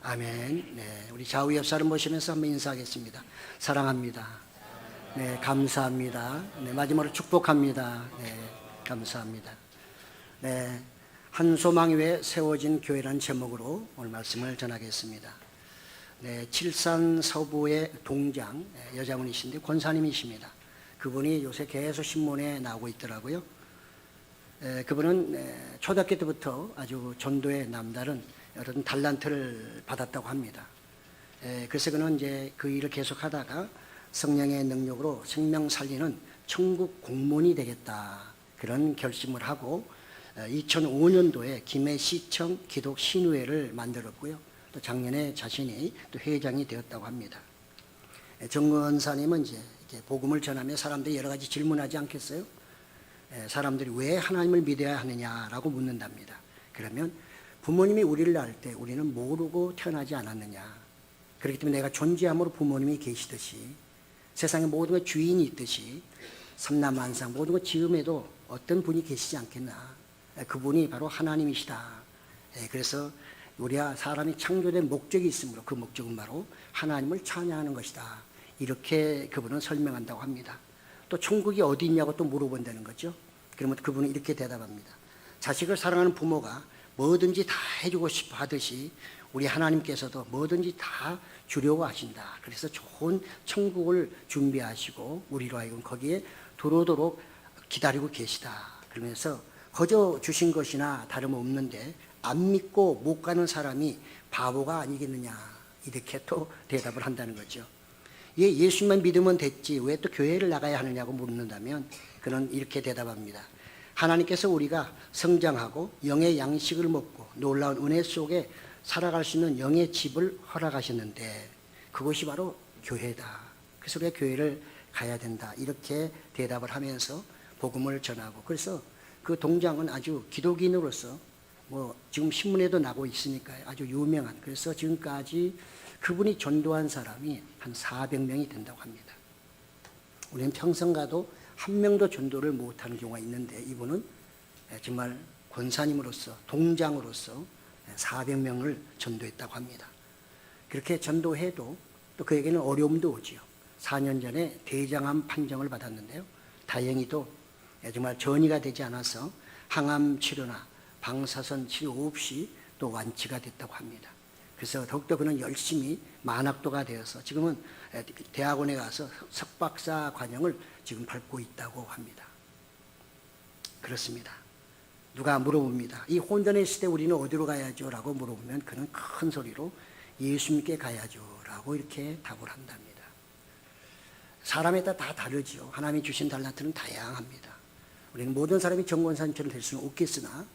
아멘. 네, 우리 좌우 옆 사람 보시면서 한번 인사하겠습니다. 사랑합니다. 네, 감사합니다. 네, 마지막으로 축복합니다. 네, 감사합니다. 네, 한 소망 위에 세워진 교회라는 제목으로 오늘 말씀을 전하겠습니다. 네, 칠산 서부의 동장 여자분이신데 권사님이십니다. 그분이 요새 계속 신문에 나오고 있더라고요. 그분은 초등학교 때부터 아주 전도의 남다른 어떤 달란트를 받았다고 합니다. 그래서 그는 이제 그 일을 계속하다가 성령의 능력으로 생명 살리는 천국 공무원이 되겠다 그런 결심을 하고 2005년도에 김해시청 기독 신우회를 만들었고요. 또 작년에 자신이 또 회장이 되었다고 합니다. 정건사님은 이제 이렇게 복음을 전하며 사람들이 여러 가지 질문하지 않겠어요? 사람들이 왜 하나님을 믿어야 하느냐라고 묻는답니다. 그러면 부모님이 우리를 낳을 때 우리는 모르고 태어나지 않았느냐. 그렇기 때문에 내가 존재함으로 부모님이 계시듯이 세상에 모든 것 주인이 있듯이 삼라만상 모든 것 지음에도 어떤 분이 계시지 않겠나. 그분이 바로 하나님이시다. 그래서 우리가 사람이 창조된 목적이 있으므로 그 목적은 바로 하나님을 찬양하는 것이다. 이렇게 그분은 설명한다고 합니다. 또 천국이 어디 있냐고 또 물어본다는 거죠. 그러면 그분은 이렇게 대답합니다. 자식을 사랑하는 부모가 뭐든지 다 해주고 싶어 하듯이 우리 하나님께서도 뭐든지 다 주려고 하신다. 그래서 좋은 천국을 준비하시고 우리로 하여금 거기에 들어오도록 기다리고 계시다. 그러면서 거저 주신 것이나 다름없는데 안 믿고 못 가는 사람이 바보가 아니겠느냐. 이렇게 또 대답을 한다는 거죠. 예수님만 믿으면 됐지 왜 또 교회를 나가야 하느냐고 묻는다면 그는 이렇게 대답합니다. 하나님께서 우리가 성장하고 영의 양식을 먹고 놀라운 은혜 속에 살아갈 수 있는 영의 집을 허락하셨는데 그것이 바로 교회다. 그래서 우리가 교회를 가야 된다. 이렇게 대답을 하면서 복음을 전하고 그래서 그 동장은 아주 기독인으로서 지금 신문에도 나고 있으니까 아주 유명한 그래서 지금까지 그분이 전도한 사람이 한 400명이 된다고 합니다. 우리는 평생 가도 한 명도 전도를 못하는 경우가 있는데 이분은 정말 권사님으로서 동장으로서 400명을 전도했다고 합니다. 그렇게 전도해도 또 그에게는 어려움도 오지요. 4년 전에 대장암 판정을 받았는데요. 다행히도 정말 전이가 되지 않아서 항암 치료나 방사선 치료 없이 또 완치가 됐다고 합니다. 그래서 더욱더 그는 열심히 만학도가 되어서 지금은 대학원에 가서 석박사 과정을 지금 밟고 있다고 합니다. 그렇습니다. 누가 물어봅니다. 이 혼전의 시대 우리는 어디로 가야죠? 라고 물어보면 그는 큰 소리로 예수님께 가야죠. 라고 이렇게 답을 한답니다. 사람에 따라 다 다르죠. 하나님이 주신 달란트는 다양합니다. 우리는 모든 사람이 정권사님처럼 될 수는 없겠으나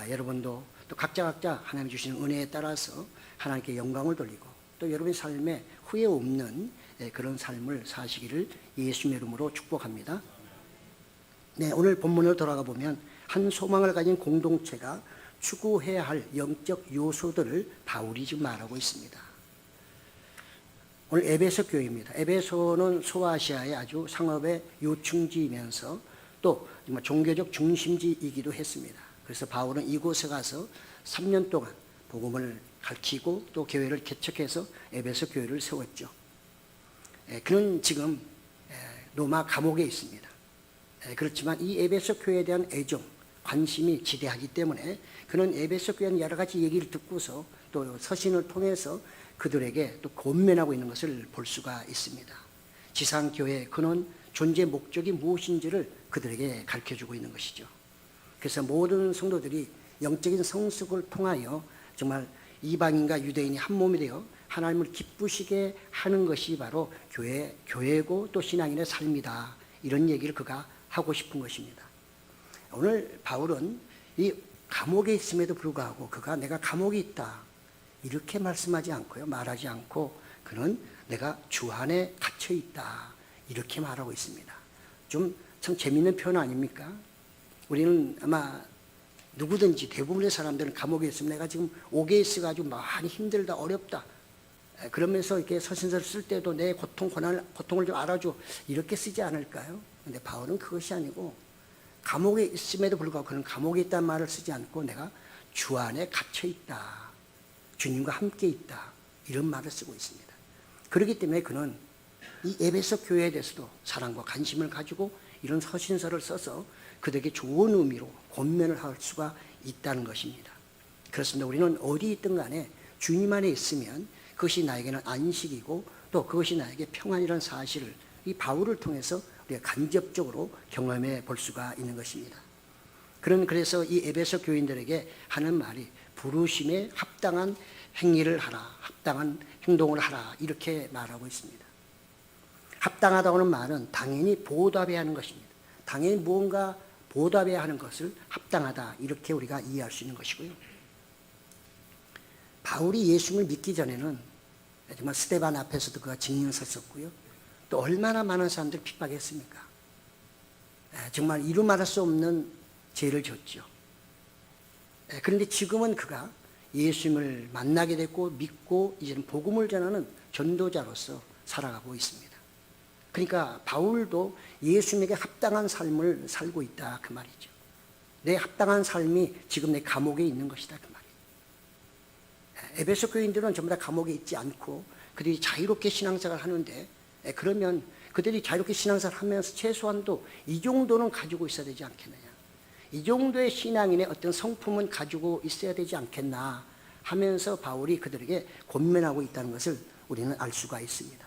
여러분도 또 각자 하나님이 주시는 은혜에 따라서 하나님께 영광을 돌리고 또 여러분의 삶에 후회 없는 그런 삶을 사시기를 예수님의 이름으로 축복합니다. 네, 오늘 본문으로 돌아가 보면 한 소망을 가진 공동체가 추구해야 할 영적 요소들을 바울이 지금 말하고 있습니다. 오늘 에베소 교회입니다. 에베소는 소아시아의 아주 상업의 요충지이면서 또 종교적 중심지이기도 했습니다. 그래서 바울은 이곳에 가서 3년 동안 복음을 가르치고 또 교회를 개척해서 에베소 교회를 세웠죠. 그는 지금 로마 감옥에 있습니다. 그렇지만 이 에베소 교회에 대한 애정, 관심이 지대하기 때문에 그는 에베소 교회는 여러 가지 얘기를 듣고서 또 서신을 통해서 그들에게 또 권면하고 있는 것을 볼 수가 있습니다. 지상교회 그는 존재 목적이 무엇인지를 그들에게 가르쳐주고 있는 것이죠. 그래서 모든 성도들이 영적인 성숙을 통하여 정말 이방인과 유대인이 한 몸이 되어 하나님을 기쁘시게 하는 것이 바로 교회고 또 신앙인의 삶이다. 이런 얘기를 그가 하고 싶은 것입니다. 오늘 바울은 이 감옥에 있음에도 불구하고 그가 내가 감옥에 있다. 이렇게 말씀하지 않고요. 말하지 않고 그는 내가 주 안에 갇혀 있다. 이렇게 말하고 있습니다. 좀 참 재미있는 표현 아닙니까? 우리는 아마 누구든지 대부분의 사람들은 감옥에 있으면 내가 지금 옥에 있어가지고 많이 힘들다 어렵다 그러면서 이렇게 서신서를 쓸 때도 내 고통을 좀 알아줘 이렇게 쓰지 않을까요? 근데 바울은 그것이 아니고 감옥에 있음에도 불구하고 그는 감옥에 있다는 말을 쓰지 않고 내가 주 안에 갇혀 있다. 주님과 함께 있다. 이런 말을 쓰고 있습니다. 그렇기 때문에 그는 이 에베소 교회에 대해서도 사랑과 관심을 가지고 이런 서신서를 써서 그들에게 좋은 의미로 권면을 할 수가 있다는 것입니다. 그렇습니다. 우리는 어디 있든 간에 주님 안에 있으면 그것이 나에게는 안식이고 또 그것이 나에게 평안이라는 사실을 이 바울을 통해서 우리가 간접적으로 경험해 볼 수가 있는 것입니다. 그래서 이 에베소 교인들에게 하는 말이 부르심에 합당한 행위를 하라, 합당한 행동을 하라 이렇게 말하고 있습니다. 합당하다고는 말은 당연히 보답해야 하는 것입니다. 당연히 무언가 보답해야 하는 것을 합당하다 이렇게 우리가 이해할 수 있는 것이고요. 바울이 예수님을 믿기 전에는 정말 스데반 앞에서도 그가 증인을 섰었고요. 또 얼마나 많은 사람들을 핍박했습니까? 정말 이루 말할 수 없는 죄를 졌죠. 그런데 지금은 그가 예수님을 만나게 됐고 믿고 이제는 복음을 전하는 전도자로서 살아가고 있습니다. 그러니까 바울도 예수님에게 합당한 삶을 살고 있다 그 말이죠. 내 합당한 삶이 지금 내 감옥에 있는 것이다 그 말이에요. 에베소 교인들은 전부 다 감옥에 있지 않고 그들이 자유롭게 신앙생활을 하는데 그러면 그들이 자유롭게 신앙생활을 하면서 최소한도 이 정도는 가지고 있어야 되지 않겠느냐. 이 정도의 신앙인의 어떤 성품은 가지고 있어야 되지 않겠나 하면서 바울이 그들에게 권면하고 있다는 것을 우리는 알 수가 있습니다.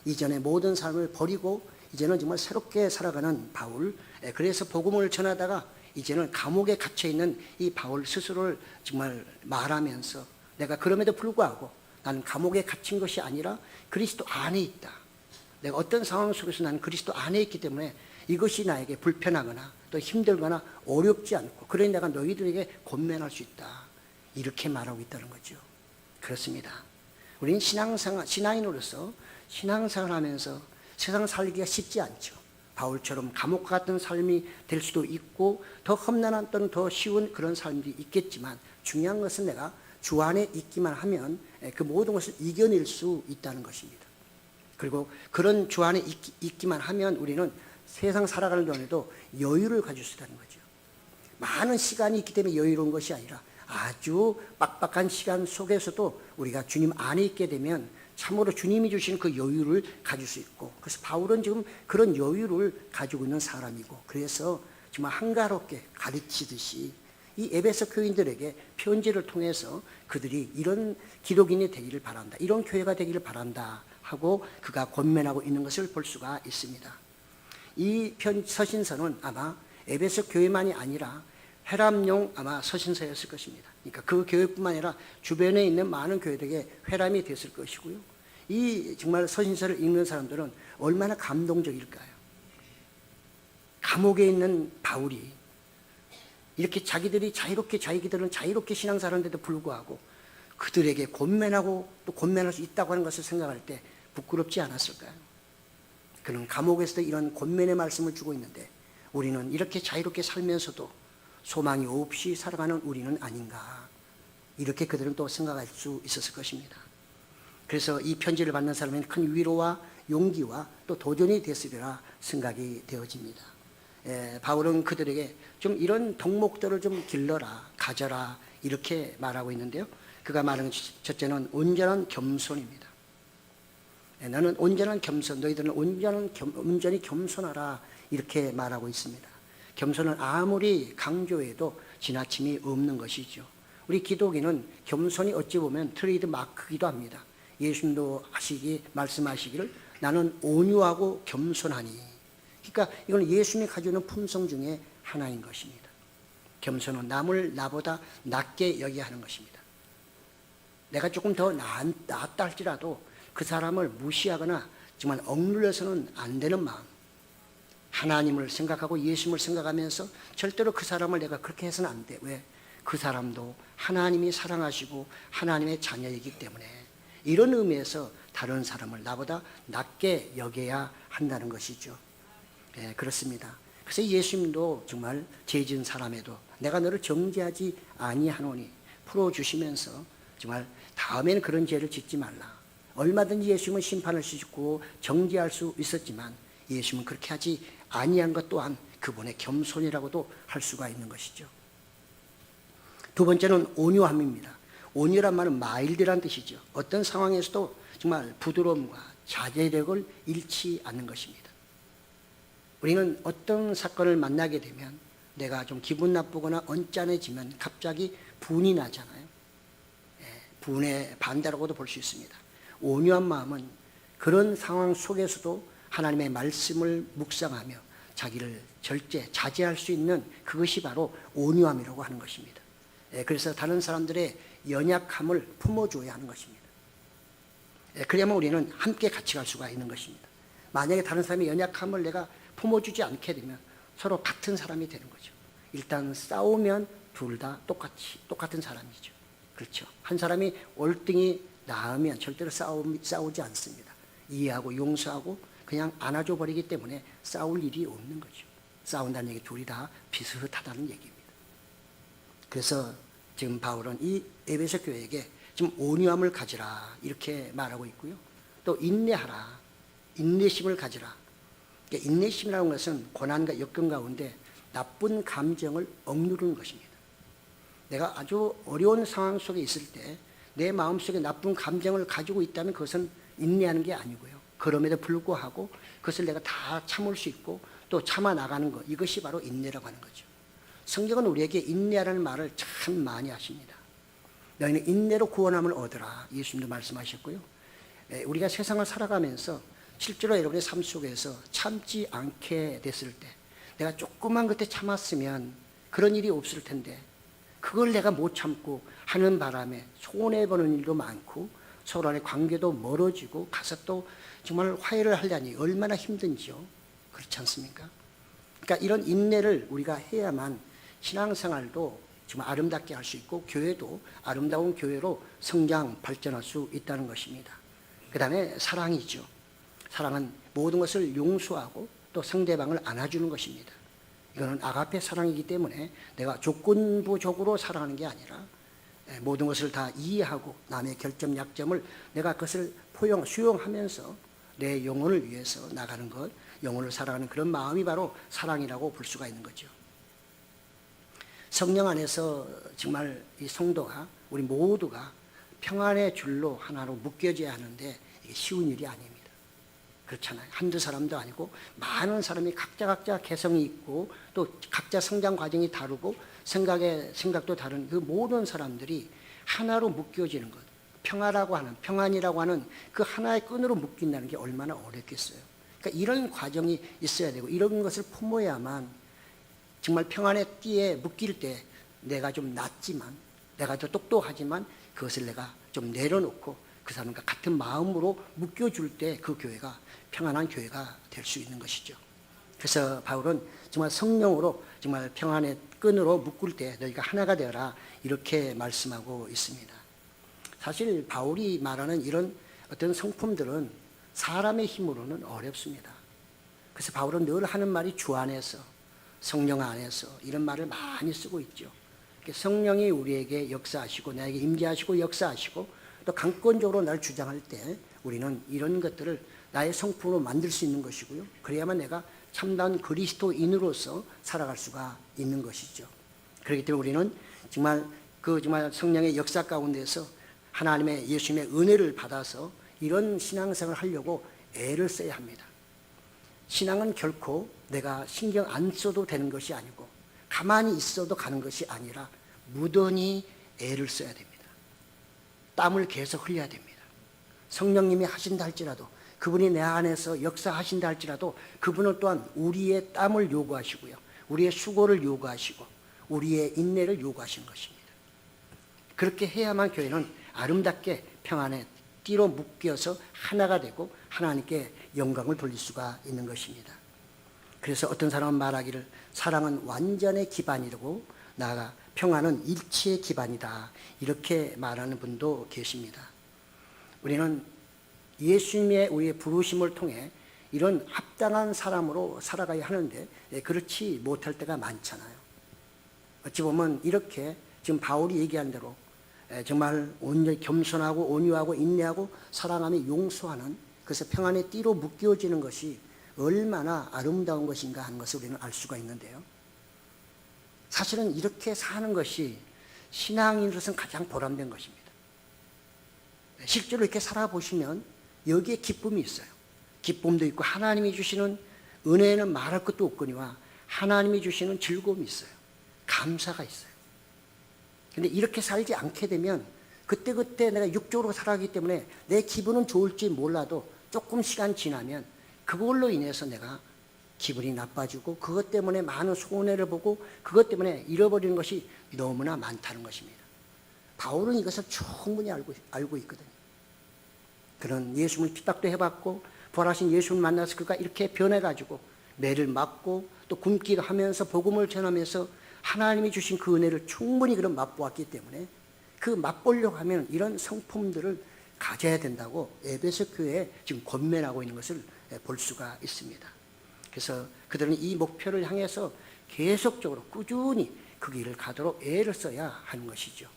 이전의 모든 삶을 버리고 이제는 정말 새롭게 살아가는 바울, 그래서 복음을 전하다가 이제는 감옥에 갇혀있는 이 바울 스스로를 정말 말하면서 내가 그럼에도 불구하고 나는 감옥에 갇힌 것이 아니라 그리스도 안에 있다. 내가 어떤 상황 속에서 나는 그리스도 안에 있기 때문에 이것이 나에게 불편하거나 또 힘들거나 어렵지 않고 그러니 내가 너희들에게 권면할 수 있다. 이렇게 말하고 있다는 거죠. 그렇습니다. 우리는 신앙인으로서 신앙생활 하면서 세상 살기가 쉽지 않죠. 바울처럼 감옥 같은 삶이 될 수도 있고 더 험난한 또는 더 쉬운 그런 삶이 있겠지만 중요한 것은 내가 주 안에 있기만 하면 그 모든 것을 이겨낼 수 있다는 것입니다. 그리고 그런 주 안에 있기만 하면 우리는 세상 살아가는 동안에도 여유를 가질 수 있다는 거죠. 많은 시간이 있기 때문에 여유로운 것이 아니라 아주 빡빡한 시간 속에서도 우리가 주님 안에 있게 되면 참으로 주님이 주신 그 여유를 가질 수 있고 그래서 바울은 지금 그런 여유를 가지고 있는 사람이고 그래서 정말 한가롭게 가르치듯이 이 에베소 교인들에게 편지를 통해서 그들이 이런 기독인이 되기를 바란다. 이런 교회가 되기를 바란다 하고 그가 권면하고 있는 것을 볼 수가 있습니다. 이 서신서는 아마 에베소 교회만이 아니라 회람용 아마 서신서였을 것입니다. 그러니까 그 교회뿐만 아니라 주변에 있는 많은 교회들에게 회람이 됐을 것이고요. 이 정말 서신서를 읽는 사람들은 얼마나 감동적일까요? 감옥에 있는 바울이 이렇게 자기들은 자유롭게 신앙생활하는데도 불구하고 그들에게 권면하고 또 권면할 수 있다고 하는 것을 생각할 때 부끄럽지 않았을까요? 그는 감옥에서도 이런 권면의 말씀을 주고 있는데 우리는 이렇게 자유롭게 살면서도 소망이 없이 살아가는 우리는 아닌가 이렇게 그들은 또 생각할 수 있었을 것입니다. 그래서 이 편지를 받는 사람은 큰 위로와 용기와 또 도전이 됐으리라 생각이 되어집니다. 바울은 그들에게 좀 이런 덕목들을 좀 길러라, 가져라 이렇게 말하고 있는데요. 그가 말하는 첫째는 온전한 겸손입니다. 너는 온전한 겸손, 너희들은 온전히 겸손하라 이렇게 말하고 있습니다. 겸손은 아무리 강조해도 지나침이 없는 것이죠. 우리 기독인은 겸손이 어찌 보면 트레이드 마크이기도 합니다. 예수님도 말씀하시기를 나는 온유하고 겸손하니. 그러니까 이건 예수님이 가지고 있는 품성 중에 하나인 것입니다. 겸손은 남을 나보다 낮게 여겨야 하는 것입니다. 내가 조금 더 낫다 할지라도 그 사람을 무시하거나 정말 억눌려서는 안 되는 마음. 하나님을 생각하고 예수님을 생각하면서 절대로 그 사람을 내가 그렇게 해서는 안 돼. 왜? 그 사람도 하나님이 사랑하시고 하나님의 자녀이기 때문에 이런 의미에서 다른 사람을 나보다 낮게 여겨야 한다는 것이죠. 네, 그렇습니다. 그래서 예수님도 정말 죄 지은 사람에도 내가 너를 정죄하지 아니하노니 풀어주시면서 정말 다음에는 그런 죄를 짓지 말라. 얼마든지 예수님은 심판을 싣고 정죄할 수 있었지만 예수님은 그렇게 하지 아니한 것 또한 그분의 겸손이라고도 할 수가 있는 것이죠. 두 번째는 온유함입니다. 온유란 말은 마일드란 뜻이죠. 어떤 상황에서도 정말 부드러움과 자제력을 잃지 않는 것입니다. 우리는 어떤 사건을 만나게 되면 내가 좀 기분 나쁘거나 언짢아지면 갑자기 분이 나잖아요. 분의 반대라고도 볼 수 있습니다. 온유한 마음은 그런 상황 속에서도 하나님의 말씀을 묵상하며 자기를 자제할 수 있는 그것이 바로 온유함이라고 하는 것입니다. 그래서 다른 사람들의 연약함을 품어줘야 하는 것입니다. 그래야만 우리는 함께 같이 갈 수가 있는 것입니다. 만약에 다른 사람의 연약함을 내가 품어주지 않게 되면 서로 같은 사람이 되는 거죠. 일단 싸우면 둘 다 똑같은 사람이죠. 그렇죠. 한 사람이 월등히 나으면 절대로 싸우지 않습니다. 이해하고 용서하고 그냥 안아줘 버리기 때문에 싸울 일이 없는 거죠. 싸운다는 얘기 둘이 다 비슷하다는 얘기입니다. 그래서 지금 바울은 이 에베소 교회에게 지금 온유함을 가지라 이렇게 말하고 있고요. 또 인내하라, 인내심을 가지라. 그러니까 인내심이라는 것은 고난과 역경 가운데 나쁜 감정을 억누르는 것입니다. 내가 아주 어려운 상황 속에 있을 때 내 마음속에 나쁜 감정을 가지고 있다면 그것은 인내하는 게 아니고요. 그럼에도 불구하고 그것을 내가 다 참을 수 있고 또 참아 나가는 것, 이것이 바로 인내라고 하는 거죠. 성경은 우리에게 인내하라는 말을 참 많이 하십니다. 너희는 인내로 구원함을 얻으라, 예수님도 말씀하셨고요. 우리가 세상을 살아가면서 실제로 여러분의 삶 속에서 참지 않게 됐을 때, 내가 조금만 그때 참았으면 그런 일이 없을 텐데 그걸 내가 못 참고 하는 바람에 손해보는 일도 많고 서로 간의 관계도 멀어지고 가서 또 정말 화해를 하려니 얼마나 힘든지요. 그렇지 않습니까? 그러니까 이런 인내를 우리가 해야만 신앙생활도 정말 아름답게 할 수 있고 교회도 아름다운 교회로 성장, 발전할 수 있다는 것입니다. 그 다음에 사랑이죠. 사랑은 모든 것을 용서하고 또 상대방을 안아주는 것입니다. 이거는 아가페 사랑이기 때문에 내가 조건부적으로 사랑하는 게 아니라 모든 것을 다 이해하고 남의 결점, 약점을 내가 그것을 수용하면서 내 영혼을 위해서 나가는 것, 영혼을 사랑하는 그런 마음이 바로 사랑이라고 볼 수가 있는 거죠. 성령 안에서 정말 이 성도가, 우리 모두가 평안의 줄로 하나로 묶여져야 하는데 이게 쉬운 일이 아닙니다. 그렇잖아요. 한두 사람도 아니고 많은 사람이 각자 개성이 있고 또 각자 성장 과정이 다르고 생각도 다른 그 모든 사람들이 하나로 묶여지는 것, 평안이라고 하는 그 하나의 끈으로 묶인다는 게 얼마나 어렵겠어요. 그러니까 이런 과정이 있어야 되고 이런 것을 품어야만 정말 평안의 띠에 묶일 때 내가 좀 낫지만, 내가 더 똑똑하지만 그것을 내가 좀 내려놓고 그 사람과 같은 마음으로 묶여줄 때 그 교회가 평안한 교회가 될 수 있는 것이죠. 그래서 바울은 정말 성령으로 정말 평안의 끈으로 묶을 때 너희가 하나가 되어라 이렇게 말씀하고 있습니다. 사실 바울이 말하는 이런 어떤 성품들은 사람의 힘으로는 어렵습니다. 그래서 바울은 늘 하는 말이 주 안에서, 성령 안에서 이런 말을 많이 쓰고 있죠. 성령이 우리에게 역사하시고 나에게 임재하시고 역사하시고 또 강권적으로 나를 주장할 때 우리는 이런 것들을 나의 성품으로 만들 수 있는 것이고요. 그래야만 내가 참다운 그리스도인으로서 살아갈 수가 있는 것이죠. 그렇기 때문에 우리는 정말 성령의 역사 가운데서 하나님의 예수님의 은혜를 받아서 이런 신앙생활을 하려고 애를 써야 합니다. 신앙은 결코 내가 신경 안 써도 되는 것이 아니고 가만히 있어도 가는 것이 아니라 무던히 애를 써야 됩니다. 땀을 계속 흘려야 됩니다. 성령님이 하신다 할지라도, 그분이 내 안에서 역사하신다 할지라도 그분은 또한 우리의 땀을 요구하시고요, 우리의 수고를 요구하시고 우리의 인내를 요구하시는 것입니다. 그렇게 해야만 교회는 아름답게 평안의 띠로 묶여서 하나가 되고 하나님께 영광을 돌릴 수가 있는 것입니다. 그래서 어떤 사람은 말하기를 사랑은 완전의 기반이고 나아가 평안은 일치의 기반이다 이렇게 말하는 분도 계십니다. 우리는 예수님의 우리의 부르심을 통해 이런 합당한 사람으로 살아가야 하는데 그렇지 못할 때가 많잖아요. 어찌 보면 이렇게 지금 바울이 얘기한 대로 정말 온전히 겸손하고 온유하고 인내하고 사랑하며 용서하는, 그래서 평안의 띠로 묶여지는 것이 얼마나 아름다운 것인가 하는 것을 우리는 알 수가 있는데요. 사실은 이렇게 사는 것이 신앙인으로서는 가장 보람된 것입니다. 실제로 이렇게 살아보시면 여기에 기쁨이 있어요. 기쁨도 있고 하나님이 주시는 은혜는 말할 것도 없거니와 하나님이 주시는 즐거움이 있어요. 감사가 있어요. 근데 이렇게 살지 않게 되면 그때그때 내가 육적으로 살아가기 때문에 내 기분은 좋을지 몰라도 조금 시간 지나면 그걸로 인해서 내가 기분이 나빠지고 그것 때문에 많은 손해를 보고 그것 때문에 잃어버리는 것이 너무나 많다는 것입니다. 바울은 이것을 충분히 알고 있거든요. 그는 예수님을 핍박도 해봤고 부활하신 예수를 만나서 그가 이렇게 변해가지고 매를 맞고 또 굶기도 하면서 복음을 전하면서 하나님이 주신 그 은혜를 충분히 그런 맛보았기 때문에 그 맛보려고 하면 이런 성품들을 가져야 된다고 에베소 교회에 지금 권면하고 있는 것을 볼 수가 있습니다. 그래서 그들은 이 목표를 향해서 계속적으로 꾸준히 그 길을 가도록 애를 써야 하는 것이죠.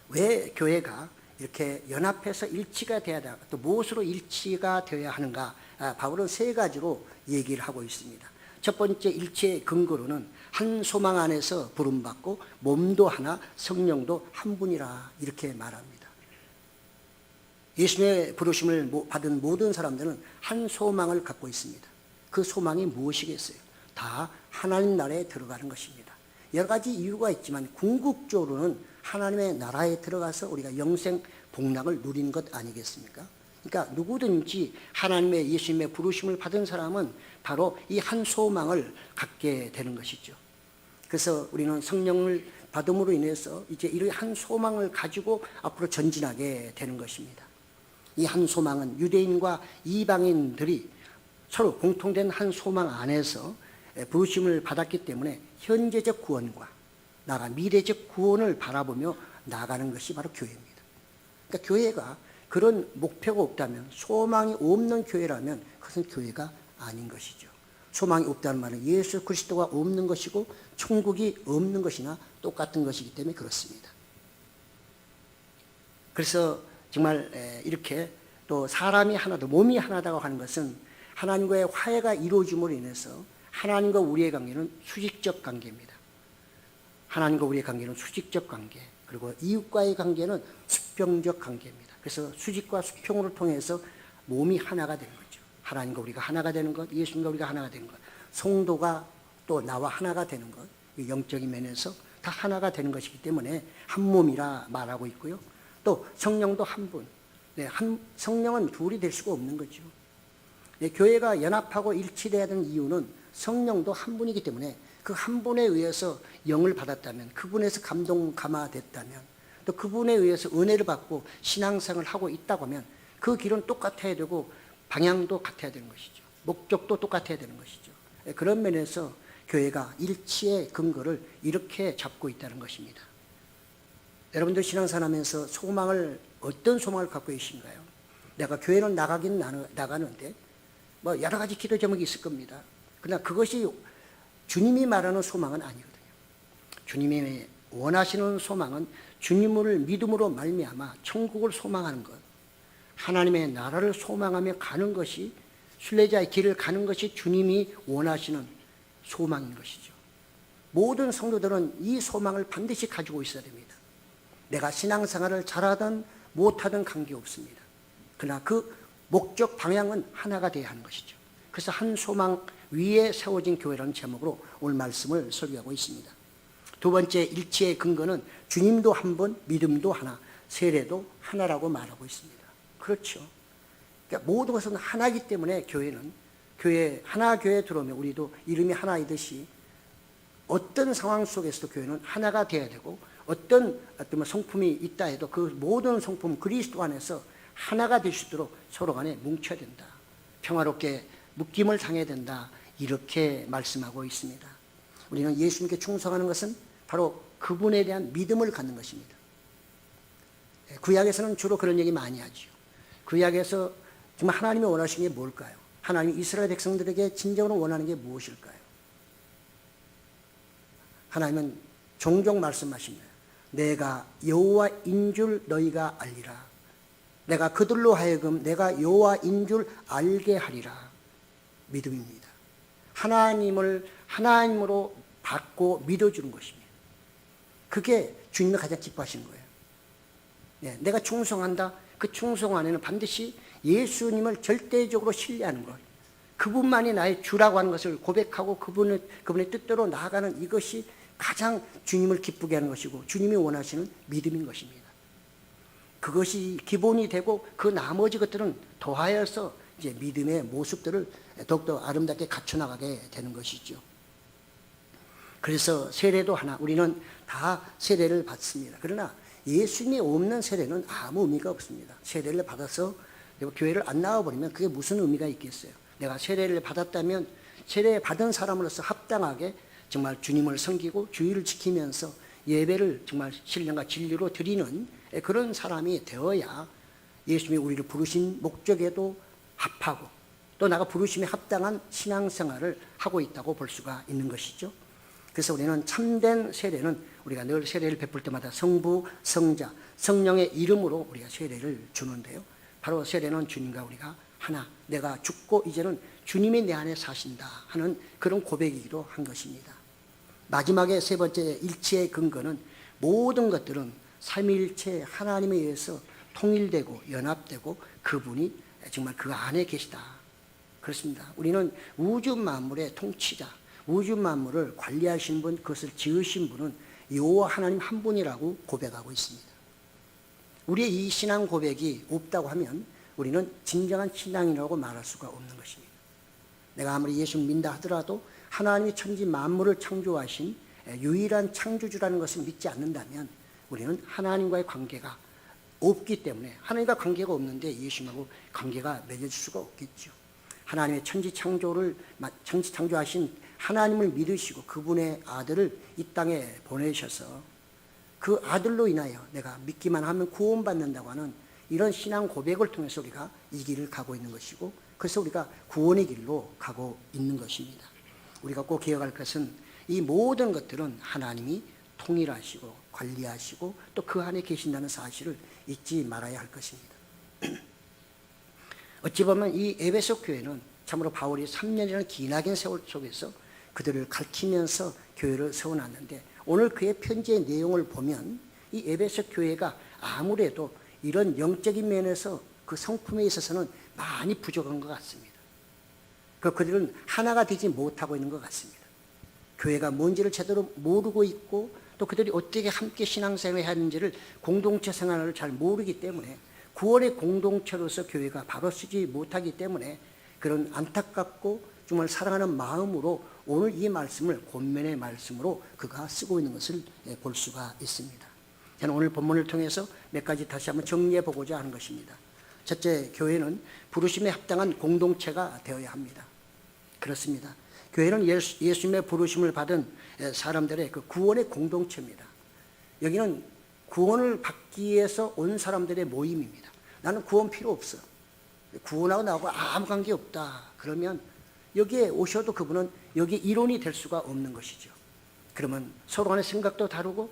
왜 교회가 이렇게 연합해서 일치가 되어야 하는가, 또 무엇으로 일치가 되어야 하는가, 바울은 세 가지로 얘기를 하고 있습니다. 첫 번째 일치의 근거로는 한 소망 안에서 부름받고 몸도 하나 성령도 한 분이라 이렇게 말합니다. 예수님의 부르심을 받은 모든 사람들은 한 소망을 갖고 있습니다. 그 소망이 무엇이겠어요? 다 하나님 나라에 들어가는 것입니다. 여러 가지 이유가 있지만 궁극적으로는 하나님의 나라에 들어가서 우리가 영생 복락을 누리는 것 아니겠습니까? 그러니까 누구든지 하나님의 예수님의 부르심을 받은 사람은 바로 이 한 소망을 갖게 되는 것이죠. 그래서 우리는 성령을 받음으로 인해서 이제 이 한 소망을 가지고 앞으로 전진하게 되는 것입니다. 이 한 소망은 유대인과 이방인들이 서로 공통된 한 소망 안에서 부르심을 받았기 때문에 현재적 구원과 나아가 미래적 구원을 바라보며 나아가는 것이 바로 교회입니다. 그러니까 교회가 그런 목표가 없다면, 소망이 없는 교회라면 그것은 교회가 아닌 것이죠. 소망이 없다는 말은 예수 그리스도가 없는 것이고 천국이 없는 것이나 똑같은 것이기 때문에 그렇습니다. 그래서 정말 이렇게 또 사람이 하나도, 몸이 하나다고 하는 것은 하나님과의 화해가 이루어짐으로 인해서 하나님과 우리의 관계는 수직적 관계입니다. 하나님과 우리의 관계는 수직적 관계, 그리고 이웃과의 관계는 수평적 관계입니다. 그래서 수직과 수평을 통해서 몸이 하나가 되는 거죠. 하나님과 우리가 하나가 되는 것, 예수님과 우리가 하나가 되는 것, 성도가 또 나와 하나가 되는 것, 영적인 면에서 다 하나가 되는 것이기 때문에 한 몸이라 말하고 있고요. 또 성령도 한 분, 성령은 둘이 될 수가 없는 거죠. 교회가 연합하고 일치되어야 되는 이유는 성령도 한 분이기 때문에 그 한 분에 의해서 영을 받았다면, 그분에서 감화됐다면, 또 그분에 의해서 은혜를 받고 신앙생활을 하고 있다고 하면 그 길은 똑같아야 되고 방향도 같아야 되는 것이죠. 목적도 똑같아야 되는 것이죠. 그런 면에서 교회가 일치의 근거를 이렇게 잡고 있다는 것입니다. 여러분들 신앙생활하면서 어떤 소망을 갖고 계신가요? 내가 교회는 나가긴 나가는데 뭐 여러 가지 기도 제목이 있을 겁니다. 그러나 그것이 주님이 말하는 소망은 아니거든요. 주님이 원하시는 소망은 주님을 믿음으로 말미암아 천국을 소망하는 것, 하나님의 나라를 소망하며 가는 것이, 순례자의 길을 가는 것이 주님이 원하시는 소망인 것이죠. 모든 성도들은 이 소망을 반드시 가지고 있어야 됩니다. 내가 신앙생활을 잘하든 못하든 관계없습니다. 그러나 그 목적 방향은 하나가 되어야 하는 것이죠. 그래서 한 소망 위에 세워진 교회라는 제목으로 오늘 말씀을 설교하고 있습니다. 두 번째 일치의 근거는 주님도 한 분, 믿음도 하나, 세례도 하나라고 말하고 있습니다. 그렇죠. 그러니까 모든 것은 하나이기 때문에 하나 교회에 들어오면 우리도 이름이 하나이듯이 어떤 상황 속에서도 교회는 하나가 되어야 되고, 어떤 성품이 있다 해도 그 모든 성품 그리스도 안에서 하나가 될 수 있도록 서로 간에 뭉쳐야 된다. 평화롭게 묶임을 당해야 된다. 이렇게 말씀하고 있습니다. 우리는 예수님께 충성하는 것은 바로 그분에 대한 믿음을 갖는 것입니다. 구약에서는 주로 그런 얘기 많이 하죠. 구약에서 정말 하나님이 원하시는 게 뭘까요? 하나님이 이스라엘 백성들에게 진정으로 원하는 게 무엇일까요? 하나님은 종종 말씀하십니다. 내가 여호와인 줄 너희가 알리라. 내가 그들로 하여금 내가 여호와인 줄 알게 하리라. 믿음입니다. 하나님으로 받고 믿어주는 것입니다. 그게 주님이 가장 기뻐하시는 거예요. 내가 충성한다. 그 충성 안에는 반드시 예수님을 절대적으로 신뢰하는 것, 그분만이 나의 주라고 하는 것을 고백하고 그분의 뜻대로 나아가는 이것이 가장 주님을 기쁘게 하는 것이고 주님이 원하시는 믿음인 것입니다. 그것이 기본이 되고 그 나머지 것들은 더하여서 이제 믿음의 모습들을 더욱더 아름답게 갖춰나가게 되는 것이죠. 그래서 세례도 하나, 우리는 다 세례를 받습니다. 그러나 예수님이 없는 세례는 아무 의미가 없습니다. 세례를 받아서 교회를 안 나와버리면 그게 무슨 의미가 있겠어요. 내가 세례를 받았다면 세례 받은 사람으로서 합당하게 정말 주님을 섬기고 주의를 지키면서 예배를 정말 신령과 진리로 드리는 그런 사람이 되어야 예수님이 우리를 부르신 목적에도 합하고 또 나가 부르심에 합당한 신앙생활을 하고 있다고 볼 수가 있는 것이죠. 그래서 우리는 참된 세례는 우리가 늘 세례를 베풀 때마다 성부, 성자, 성령의 이름으로 우리가 세례를 주는데요. 바로 세례는 주님과 우리가 하나, 내가 죽고 이제는 주님이 내 안에 사신다 하는 그런 고백이기도 한 것입니다. 마지막에 세 번째 일치의 근거는 모든 것들은 삼위일체 하나님에 의해서 통일되고 연합되고 그분이 정말 그 안에 계시다. 그렇습니다. 우리는 우주 만물의 통치자, 우주 만물을 관리하신 분, 그것을 지으신 분은 여호와 하나님 한 분이라고 고백하고 있습니다. 우리의 이 신앙 고백이 없다고 하면 우리는 진정한 신앙이라고 말할 수가 없는 것입니다. 내가 아무리 예수를 믿는다 하더라도 하나님이 천지 만물을 창조하신 유일한 창조주라는 것을 믿지 않는다면 우리는 하나님과의 관계가 없기 때문에, 하나님과 관계가 없는데 예수님하고 관계가 맺어질 수가 없겠죠. 하나님의 천지 창조하신 하나님을 믿으시고 그분의 아들을 이 땅에 보내셔서 그 아들로 인하여 내가 믿기만 하면 구원받는다고 하는 이런 신앙 고백을 통해서 우리가 이 길을 가고 있는 것이고, 그래서 우리가 구원의 길로 가고 있는 것입니다. 우리가 꼭 기억할 것은 이 모든 것들은 하나님이 통일하시고 관리하시고 또 그 안에 계신다는 사실을 잊지 말아야 할 것입니다. 어찌 보면 이 에베소 교회는 참으로 바울이 3년이라는 기나긴 세월 속에서 그들을 가르치면서 교회를 세워놨는데, 오늘 그의 편지의 내용을 보면 이 에베소 교회가 아무래도 이런 영적인 면에서 그 성품에 있어서는 많이 부족한 것 같습니다. 그들은 하나가 되지 못하고 있는 것 같습니다. 교회가 뭔지를 제대로 모르고 있고 또 그들이 어떻게 함께 신앙생활을 해야 하는지를, 공동체 생활을 잘 모르기 때문에 구원의 공동체로서 교회가 바로 서지 못하기 때문에 그런 안타깝고 정말 사랑하는 마음으로 오늘 이 말씀을 권면의 말씀으로 그가 쓰고 있는 것을 볼 수가 있습니다. 저는 오늘 본문을 통해서 몇 가지 다시 한번 정리해 보고자 하는 것입니다. 첫째, 교회는 부르심에 합당한 공동체가 되어야 합니다. 그렇습니다. 교회는 예수님의 부르심을 받은 사람들의 그 구원의 공동체입니다. 여기는 구원을 받기 위해서 온 사람들의 모임입니다. 나는 구원 필요 없어, 구원하고 나하고 아무 관계 없다, 그러면 여기에 오셔도 그분은 여기 일원이 될 수가 없는 것이죠. 그러면 서로 간의 생각도 다르고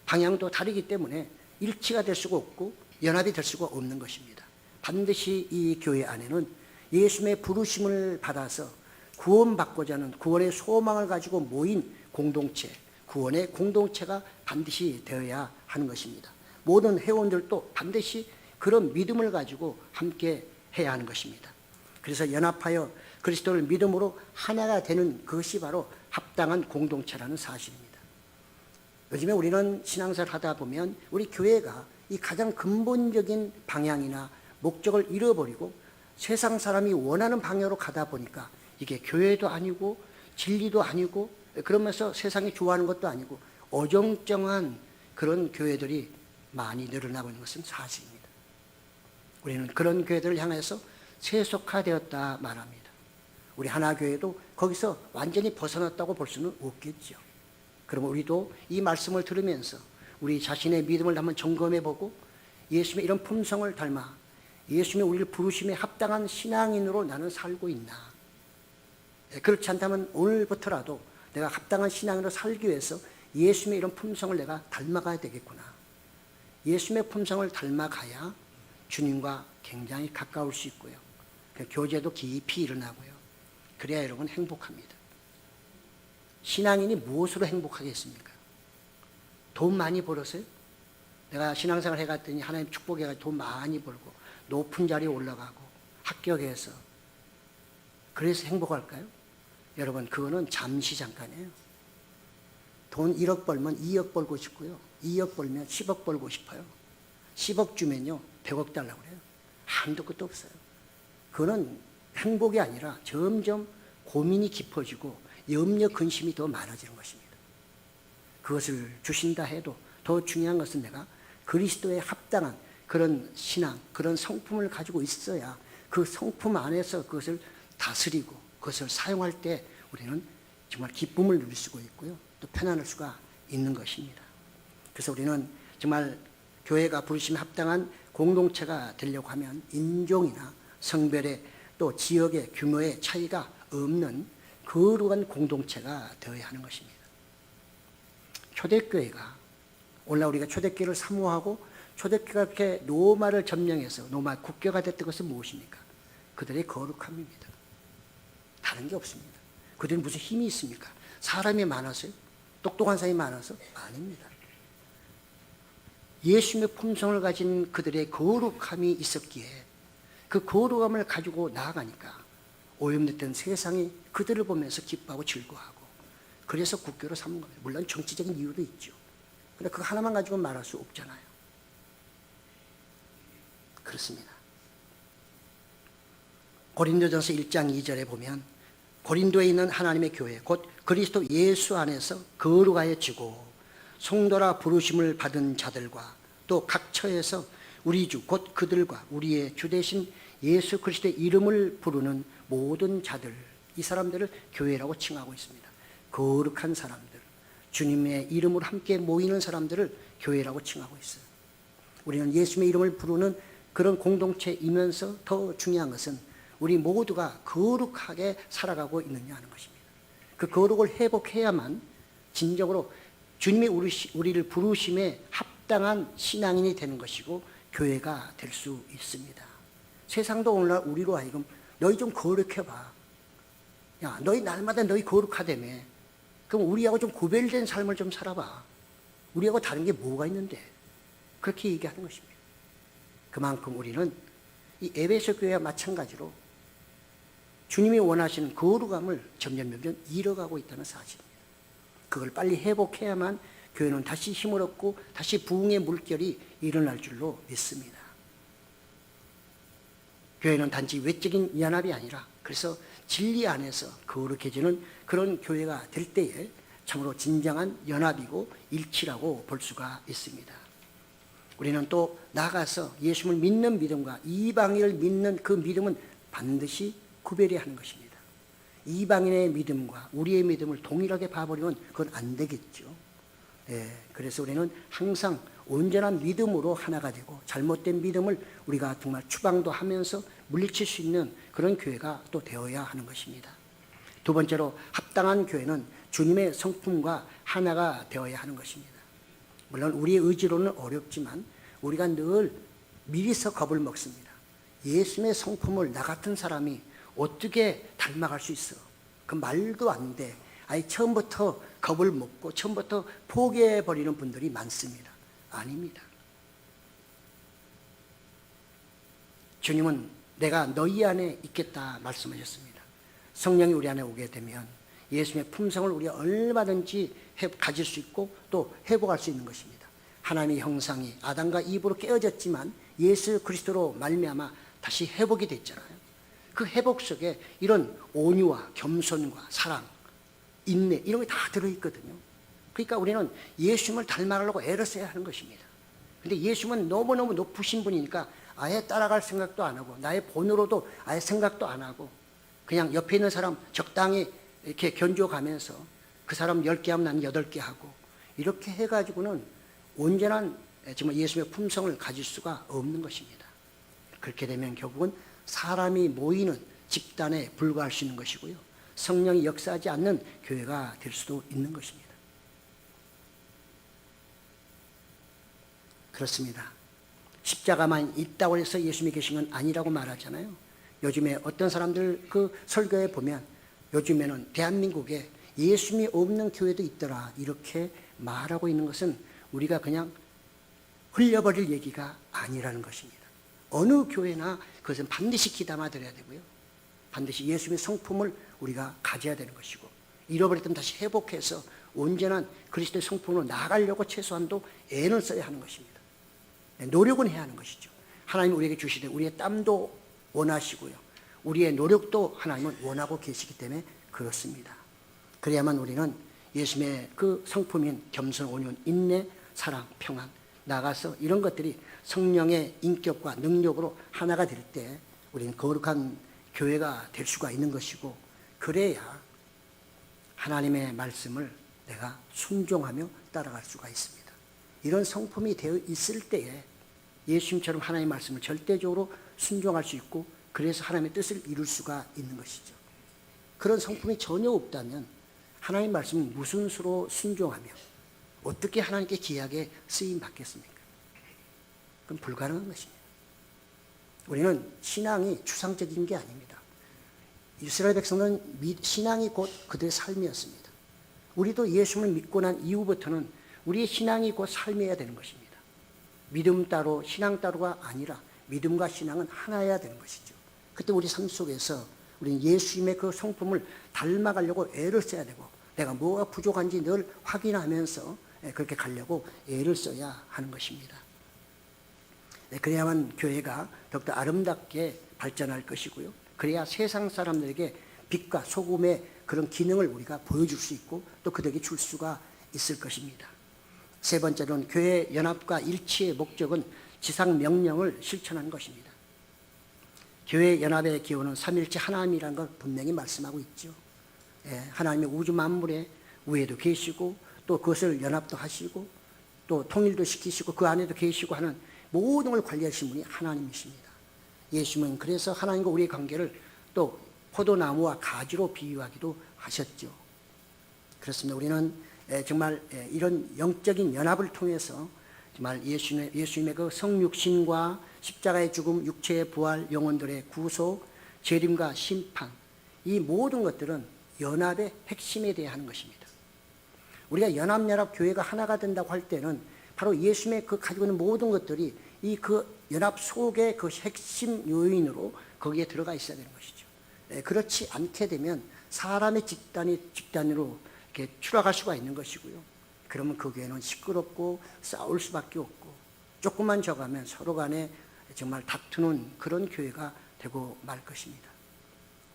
방향도 다르기 때문에 일치가 될 수가 없고 연합이 될 수가 없는 것입니다. 반드시 이 교회 안에는 예수님의 부르심을 받아서 구원받고자 하는 구원의 소망을 가지고 모인 공동체, 구원의 공동체가 반드시 되어야 하는 것입니다. 모든 회원들도 반드시 그런 믿음을 가지고 함께 해야 하는 것입니다. 그래서 연합하여 그리스도를 믿음으로 하나가 되는 것이 바로 합당한 공동체라는 사실입니다. 요즘에 우리는 신앙생활을 하다 보면 우리 교회가 이 가장 근본적인 방향이나 목적을 잃어버리고 세상 사람이 원하는 방향으로 가다 보니까 이게 교회도 아니고 진리도 아니고 그러면서 세상이 좋아하는 것도 아니고 어정쩡한 그런 교회들이 많이 늘어나고 있는 것은 사실입니다. 우리는 그런 교회들을 향해서 세속화되었다 말합니다. 우리 하나교회도 거기서 완전히 벗어났다고 볼 수는 없겠죠. 그러면 우리도 이 말씀을 들으면서 우리 자신의 믿음을 한번 점검해보고 예수님의 이런 품성을 닮아 예수님의 우리를 부르심에 합당한 신앙인으로 나는 살고 있나. 그렇지 않다면 오늘부터라도 내가 합당한 신앙인으로 살기 위해서 예수님의 이런 품성을 내가 닮아가야 되겠구나. 예수님의 품성을 닮아가야 주님과 굉장히 가까울 수 있고요. 교제도 깊이 일어나고요. 그래야 여러분 행복합니다. 신앙인이 무엇으로 행복하겠습니까? 돈 많이 벌었어요? 내가 신앙생활 해갔더니 하나님 축복해가지고 돈 많이 벌고 높은 자리에 올라가고 합격해서 그래서 행복할까요? 여러분, 그거는 잠시 잠깐이에요. 돈 1억 벌면 2억 벌고 싶고요. 2억 벌면 10억 벌고 싶어요. 10억 주면요 100억 달라고 그래요. 한도 끝도 없어요. 그거는 행복이 아니라 점점 고민이 깊어지고 염려 근심이 더 많아지는 것입니다. 그것을 주신다 해도 더 중요한 것은 내가 그리스도에 합당한 그런 신앙, 그런 성품을 가지고 있어야 그 성품 안에서 그것을 다스리고 그것을 사용할 때 우리는 정말 기쁨을 누릴 수가 있고요. 또 편안할 수가 있는 것입니다. 그래서 우리는 정말 교회가 부르심에 합당한 공동체가 되려고 하면 인종이나 성별의 또 지역의 규모의 차이가 없는 거룩한 공동체가 되어야 하는 것입니다. 초대교회가 오늘날 우리가 초대교회를 사모하고 초대교회가 그렇게 로마를 점령해서 로마 국교가 됐던 것은 무엇입니까? 그들의 거룩함입니다. 다른 게 없습니다. 그들은 무슨 힘이 있습니까? 사람이 많아서요? 똑똑한 사람이 많아서? 아닙니다. 예수님의 품성을 가진 그들의 거룩함이 있었기에 그 거룩함을 가지고 나아가니까 오염됐던 세상이 그들을 보면서 기뻐하고 즐거워하고 그래서 국교로 삼은 겁니다. 물론 정치적인 이유도 있죠. 그런데 그거 하나만 가지고 말할 수 없잖아요. 그렇습니다. 고린도전서 1장 2절에 보면 고린도에 있는 하나님의 교회 곧 그리스도 예수 안에서 거룩하여지고 성도라 부르심을 받은 자들과 또 각 처에서 우리 주 곧 그들과 우리의 주 되신 예수 그리스도의 이름을 부르는 모든 자들, 이 사람들을 교회라고 칭하고 있습니다. 거룩한 사람들, 주님의 이름으로 함께 모이는 사람들을 교회라고 칭하고 있어요. 우리는 예수님의 이름을 부르는 그런 공동체이면서 더 중요한 것은 우리 모두가 거룩하게 살아가고 있느냐 하는 것입니다. 그 거룩을 회복해야만 진정으로 주님이 우리를 부르심에 합당한 신앙인이 되는 것이고 교회가 될 수 있습니다. 세상도 오늘날 우리로 하여금 너희 좀 거룩해봐. 야, 너희 날마다 너희 거룩하다며. 그럼 우리하고 좀 구별된 삶을 좀 살아봐. 우리하고 다른 게 뭐가 있는데. 그렇게 얘기하는 것입니다. 그만큼 우리는 이 에베소 교회와 마찬가지로 주님이 원하시는 거룩함을 점점 잃어가고 있다는 사실입니다. 그걸 빨리 회복해야만 교회는 다시 힘을 얻고 다시 부흥의 물결이 일어날 줄로 믿습니다. 교회는 단지 외적인 연합이 아니라 그래서 진리 안에서 거룩해지는 그런 교회가 될 때에 참으로 진정한 연합이고 일치라고 볼 수가 있습니다. 우리는 또 나아가서 예수를 믿는 믿음과 이방인을 믿는 그 믿음은 반드시 구별해야 하는 것입니다. 이방인의 믿음과 우리의 믿음을 동일하게 봐버리면 그건 안 되겠죠. 그래서 우리는 항상 온전한 믿음으로 하나가 되고 잘못된 믿음을 우리가 정말 추방도 하면서 물리칠 수 있는 그런 교회가 또 되어야 하는 것입니다. 두 번째로 합당한 교회는 주님의 성품과 하나가 되어야 하는 것입니다. 물론 우리의 의지로는 어렵지만 우리가 늘 미리서 겁을 먹습니다. 예수님의 성품을 나 같은 사람이 어떻게 닮아갈 수 있어? 그 말도 안 돼. 아니 처음부터 겁을 먹고 처음부터 포기해버리는 분들이 많습니다. 아닙니다. 주님은 내가 너희 안에 있겠다 말씀하셨습니다. 성령이 우리 안에 오게 되면 예수님의 품성을 우리가 얼마든지 가질 수 있고 또 회복할 수 있는 것입니다. 하나님의 형상이 아담과 이브로 깨어졌지만 예수 그리스도로 말미암아 다시 회복이 됐잖아요. 그 회복 속에 이런 온유와 겸손과 사랑, 인내 이런 게 다 들어있거든요. 그러니까 우리는 예수님을 닮아가려고 애를 써야 하는 것입니다. 근데 예수님은 너무너무 높으신 분이니까 아예 따라갈 생각도 안 하고 나의 본으로도 아예 생각도 안 하고 그냥 옆에 있는 사람 적당히 이렇게 견줘가면서 그 사람 10개 하면 나는 8개 하고 이렇게 해가지고는 온전한 정말 예수님의 품성을 가질 수가 없는 것입니다. 그렇게 되면 결국은 사람이 모이는 집단에 불과할 수 있는 것이고요. 성령이 역사하지 않는 교회가 될 수도 있는 것입니다. 그렇습니다. 십자가만 있다고 해서 예수님이 계신 건 아니라고 말하잖아요. 요즘에 어떤 사람들 그 설교에 보면 요즘에는 대한민국에 예수님이 없는 교회도 있더라 이렇게 말하고 있는 것은 우리가 그냥 흘려버릴 얘기가 아니라는 것입니다. 어느 교회나 그것은 반드시 귀담아들여야 되고요. 반드시 예수님의 성품을 우리가 가져야 되는 것이고, 잃어버렸던 다시 회복해서 온전한 그리스도의 성품으로 나아가려고 최소한도 애는 써야 하는 것입니다. 노력은 해야 하는 것이죠. 하나님 우리에게 주시되 우리의 땀도 원하시고요, 우리의 노력도 하나님은 원하고 계시기 때문에 그렇습니다. 그래야만 우리는 예수님의 그 성품인 겸손, 온유한 인내, 사랑, 평안, 나가서 이런 것들이 성령의 인격과 능력으로 하나가 될 때 우리는 거룩한 교회가 될 수가 있는 것이고, 그래야 하나님의 말씀을 내가 순종하며 따라갈 수가 있습니다. 이런 성품이 되어 있을 때에 예수님처럼 하나님의 말씀을 절대적으로 순종할 수 있고, 그래서 하나님의 뜻을 이룰 수가 있는 것이죠. 그런 성품이 전혀 없다면 하나님의 말씀을 무슨 수로 순종하며 어떻게 하나님께 귀하게 쓰임 받겠습니까? 그건 불가능한 것입니다. 우리는 신앙이 추상적인 게 아닙니다. 이스라엘 백성은 신앙이 곧 그들의 삶이었습니다. 우리도 예수를 믿고 난 이후부터는 우리의 신앙이 곧 삶이어야 되는 것입니다. 믿음 따로 신앙 따로가 아니라 믿음과 신앙은 하나여야 되는 것이죠. 그때 우리 삶 속에서 우리는 예수님의 그 성품을 닮아가려고 애를 써야 되고, 내가 뭐가 부족한지 늘 확인하면서 그렇게 가려고 애를 써야 하는 것입니다. 그래야만 교회가 더욱더 아름답게 발전할 것이고요, 그래야 세상 사람들에게 빛과 소금의 그런 기능을 우리가 보여줄 수 있고 또 그들에게 줄 수가 있을 것입니다. 세 번째로는 교회 연합과 일치의 목적은 지상 명령을 실천하는 것입니다. 교회 연합의 기원은 삼일체 하나님이라는 걸 분명히 말씀하고 있죠. 하나님의 우주 만물의 위에도 계시고 또 그것을 연합도 하시고 또 통일도 시키시고 그 안에도 계시고 하는 모든 걸 관리하시는 분이 하나님이십니다. 예수님은 그래서 하나님과 우리의 관계를 또 포도나무와 가지로 비유하기도 하셨죠. 그렇습니다. 우리는 정말 이런 영적인 연합을 통해서 정말 예수님의 그 성육신과 십자가의 죽음, 육체의 부활, 영혼들의 구속, 재림과 심판, 이 모든 것들은 연합의 핵심에 대해 하는 것입니다. 우리가 연합 교회가 하나가 된다고 할 때는 바로 예수님의 그 가지고 있는 모든 것들이 이 그 연합 속의 그 핵심 요인으로 거기에 들어가 있어야 되는 것이죠. 그렇지 않게 되면 사람의 집단으로 이렇게 추락할 수가 있는 것이고요. 그러면 그 교회는 시끄럽고 싸울 수밖에 없고, 조금만 져가면 서로 간에 정말 다투는 그런 교회가 되고 말 것입니다.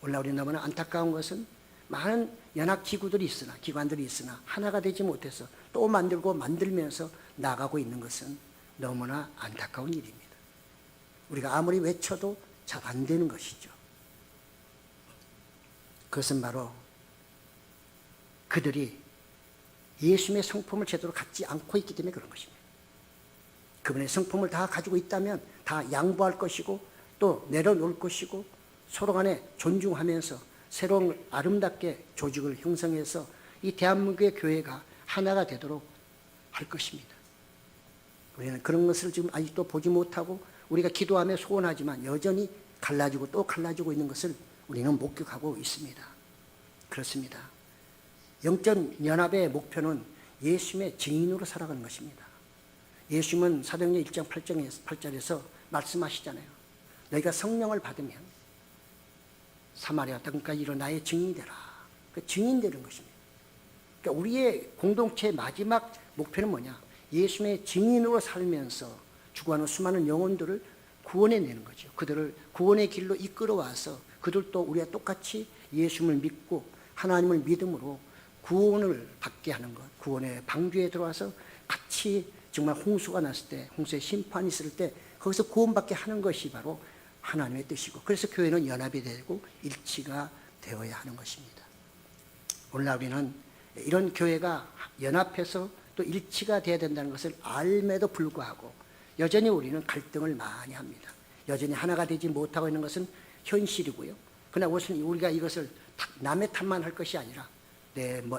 오늘 우리 너무나 안타까운 것은 많은 연합기구들이 있으나, 기관들이 있으나 하나가 되지 못해서 또 만들면서 나가고 있는 것은 너무나 안타까운 일입니다. 우리가 아무리 외쳐도 잘 안 되는 것이죠. 그것은 바로 그들이 예수님의 성품을 제대로 갖지 않고 있기 때문에 그런 것입니다. 그분의 성품을 다 가지고 있다면 다 양보할 것이고 또 내려놓을 것이고 서로 간에 존중하면서 새로운 아름답게 조직을 형성해서 이 대한민국의 교회가 하나가 되도록 할 것입니다. 우리는 그런 것을 지금 아직도 보지 못하고 우리가 기도하며 소원하지만 여전히 갈라지고 또 갈라지고 있는 것을 우리는 목격하고 있습니다. 그렇습니다. 영적 연합의 목표는 예수님의 증인으로 살아가는 것입니다. 예수님은 사도행전 1장 8절에서 말씀하시잖아요. 너희가 성령을 받으면 사마리아 땅까지 이르러 나의 증인이 되라. 그 증인 되는 것입니다. 그러니까 우리의 공동체의 마지막 목표는 뭐냐? 예수님의 증인으로 살면서 죽어가는 수많은 영혼들을 구원해내는 거죠. 그들을 구원의 길로 이끌어와서 그들도 우리와 똑같이 예수님을 믿고 하나님을 믿음으로 구원을 받게 하는 것, 구원의 방주에 들어와서 같이 정말 홍수가 났을 때, 홍수의 심판이 있을 때 거기서 구원받게 하는 것이 바로 하나님의 뜻이고, 그래서 교회는 연합이 되고 일치가 되어야 하는 것입니다. 오늘날 우리는 이런 교회가 연합해서 또 일치가 되어야 된다는 것을 알매도 불구하고 여전히 우리는 갈등을 많이 합니다. 여전히 하나가 되지 못하고 있는 것은 현실이고요. 그러나 우리가 이것을 남의 탓만 할 것이 아니라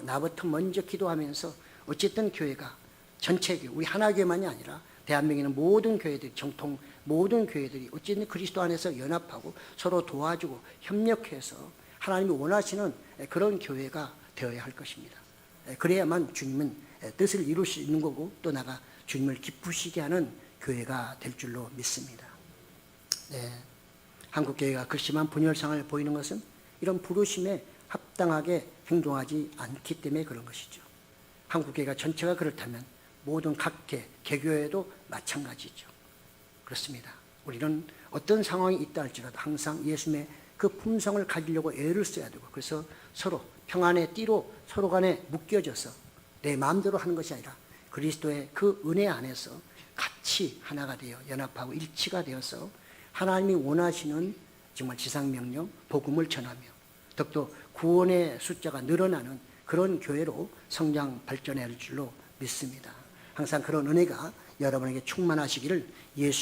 나부터 먼저 기도하면서 어쨌든 교회가 전체 교회, 우리 하나교회만이 아니라 대한민국에 있는 모든 교회들, 정통 모든 교회들이 어쨌든 그리스도 안에서 연합하고 서로 도와주고 협력해서 하나님이 원하시는 그런 교회가 되어야 할 것입니다. 그래야만 주님은 뜻을 이룰 수 있는 거고 또 나가 주님을 기쁘시게 하는 교회가 될 줄로 믿습니다. 네. 한국교회가 극심한 분열상을 보이는 것은 이런 부르심에 합당하게 행동하지 않기 때문에 그런 것이죠. 한국교회가 전체가 그렇다면 모든 각계, 개교회도 마찬가지죠. 그렇습니다. 우리는 어떤 상황이 있다 할지라도 항상 예수님의 그 품성을 가지려고 애를 써야 되고, 그래서 서로 평안의 띠로 서로 간에 묶여져서 내 마음대로 하는 것이 아니라 그리스도의 그 은혜 안에서 같이 하나가 되어 연합하고 일치가 되어서 하나님이 원하시는 정말 지상명령, 복음을 전하며 더욱더 구원의 숫자가 늘어나는 그런 교회로 성장 발전할 줄로 믿습니다. 항상 그런 은혜가 여러분에게 충만하시기를 예수